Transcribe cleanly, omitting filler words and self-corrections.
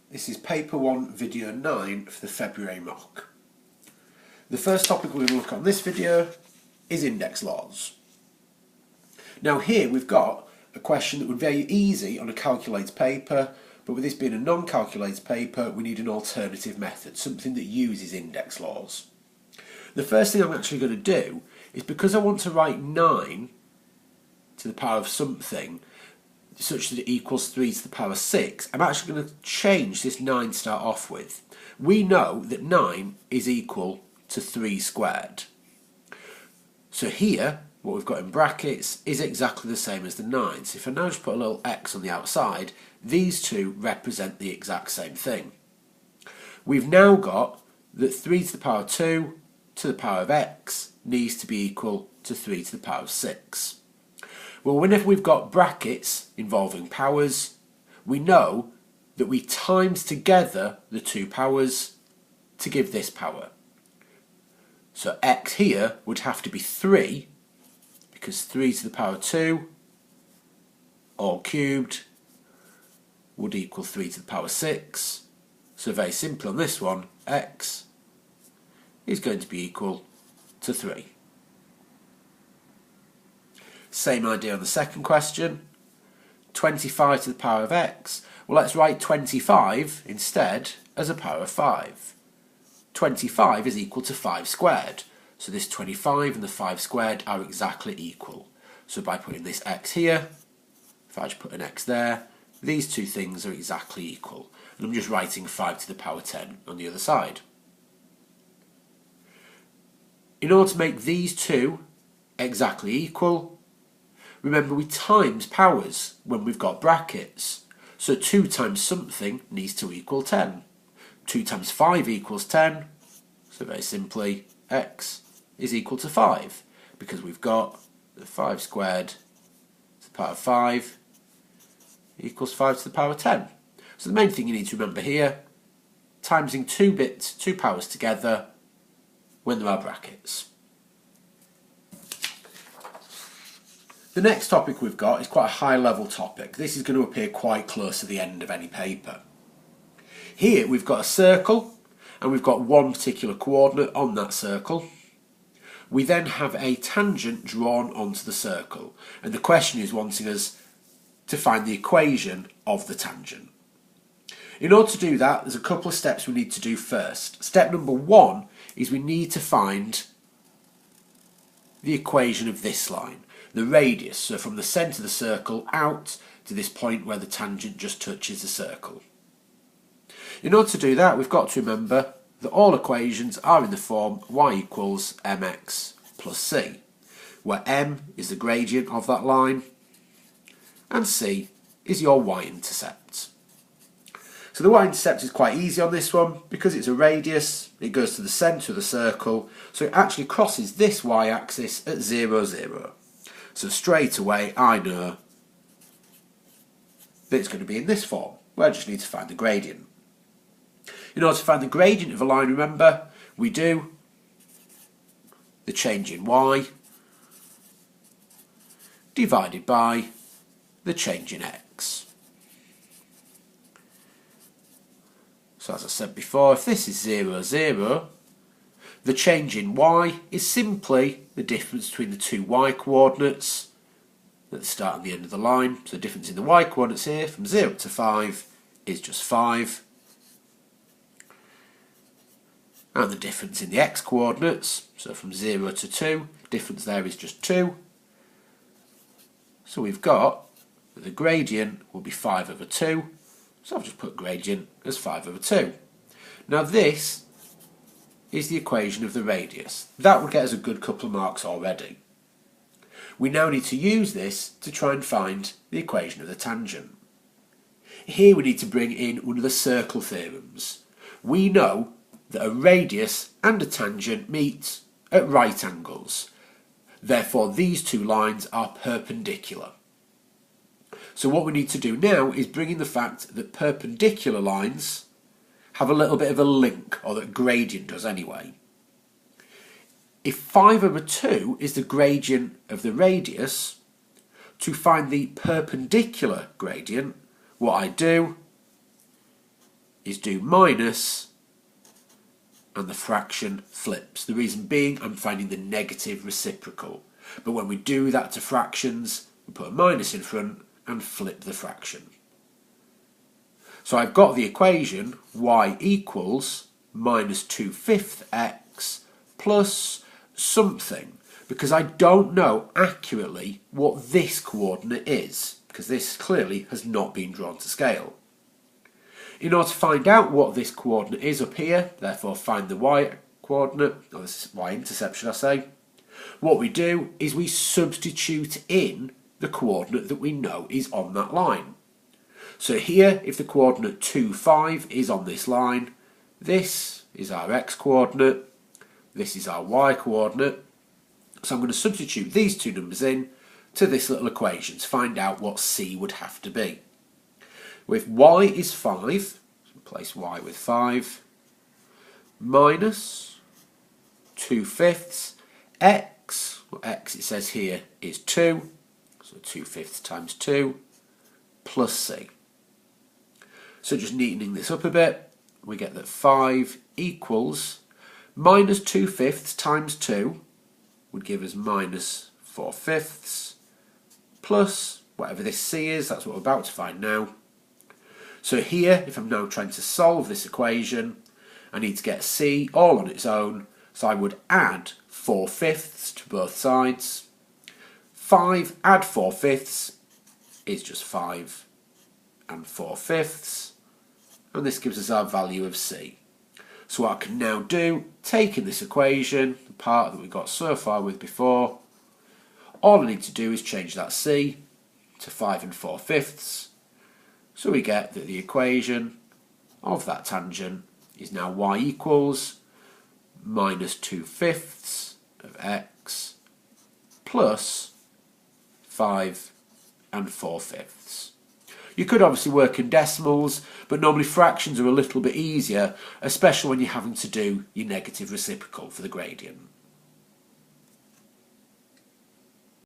This is paper 1 video 9 for the February mock. The first topic we're going to look at on this video is index laws. Now here we've got a question that would be very easy on a calculated paper, but with this being a non-calculated paper we need an alternative method, something that uses index laws. The first thing I'm actually going to do is, because I want to write 9 to the power of something such that it equals 3 to the power 6, I'm actually going to change this 9 to start off with. We know that 9 is equal to 3 squared. So here, what we've got in brackets is exactly the same as the 9. So if I now just put a little x on the outside, these two represent the exact same thing. We've now got that 3 to the power 2 to the power of x needs to be equal to 3 to the power of 6. Well, whenever we've got brackets involving powers, we know that we times together the two powers to give this power. So x here would have to be 3, because 3 to the power 2 all cubed would equal 3 to the power 6. So very simple on this one, x is going to be equal to 3. Same idea on the second question. 25 to the power of x. Well, let's write 25 instead as a power of 5. 25 is equal to 5 squared. So this 25 and the 5 squared are exactly equal. So by putting this x here, if I just put an x there, these two things are exactly equal. And I'm just writing 5 to the power 10 on the other side. In order to make these two exactly equal, remember we times powers when we've got brackets. So 2 times something needs to equal 10. 2 times 5 equals 10. So very simply, x is equal to 5. Because we've got the 5 squared to the power of 5 equals 5 to the power 10. So the main thing you need to remember here, timesing two powers together when there are brackets. The next topic we've got is quite a high level topic. This is going to appear quite close to the end of any paper. Here we've got a circle and we've got one particular coordinate on that circle. We then have a tangent drawn onto the circle, and the question is wanting us to find the equation of the tangent. In order to do that, there's a couple of steps we need to do first. Step number 1 is we need to find the equation of this line, the radius, so from the centre of the circle out to this point where the tangent just touches the circle. In order to do that, we've got to remember that all equations are in the form y equals mx plus c, where m is the gradient of that line and c is your y-intercept. So the y-intercept is quite easy on this one because it's a radius, it goes to the centre of the circle, so it actually crosses this y-axis at 0, 0. So straight away I know that it's going to be in this form, where I just need to find the gradient. In order to find the gradient of a line, remember, we do the change in y divided by the change in x. So as I said before, if this is 0, 0, the change in y is simply the difference between the two y coordinates at the start and the end of the line. So the difference in the y coordinates here from 0 to 5 is just 5. And the difference in the x coordinates, so from 0 to 2, difference there is just 2. So we've got that the gradient will be 5 over 2. So I've just put gradient as 5 over 2. Now this is the equation of the radius. That would get us a good couple of marks already. We now need to use this to try and find the equation of the tangent. Here we need to bring in one of the circle theorems. We know that a radius and a tangent meet at right angles. Therefore these two lines are perpendicular. So what we need to do now is bring in the fact that perpendicular lines have a little bit of a link, or that gradient does anyway. If 5 over 2 is the gradient of the radius, to find the perpendicular gradient, what I do is do minus, and the fraction flips. The reason being, I'm finding the negative reciprocal. But when we do that to fractions, we put a minus in front and flip the fraction. So I've got the equation y equals minus 2/5 x plus something, because I don't know accurately what this coordinate is, because this clearly has not been drawn to scale. In order to find out what this coordinate is up here, therefore find the y coordinate, or this y-intercept should I say, what we do is we substitute in the coordinate that we know is on that line. So here, if the coordinate 2, 5 is on this line, this is our x coordinate, this is our y coordinate. So I'm going to substitute these two numbers in to this little equation to find out what c would have to be. With y is 5, replace y with 5, minus 2/5 x, well, x it says here is 2, so 2/5 times 2, plus c. So just neatening this up a bit, we get that 5 equals minus 2/5 times 2 would give us minus 4/5 plus whatever this c is, that's what we're about to find now. So here, if I'm now trying to solve this equation, I need to get c all on its own, so I would add 4/5 to both sides. 5 add 4/5 is just 5 and 4/5, and this gives us our value of c. So what I can now do, taking this equation, the part that we got so far with before, all I need to do is change that c to 5 and 4/5. So we get that the equation of that tangent is now y equals minus 2/5 of x plus 5 and 4/5. You could obviously work in decimals, but normally fractions are a little bit easier, especially when you're having to do your negative reciprocal for the gradient.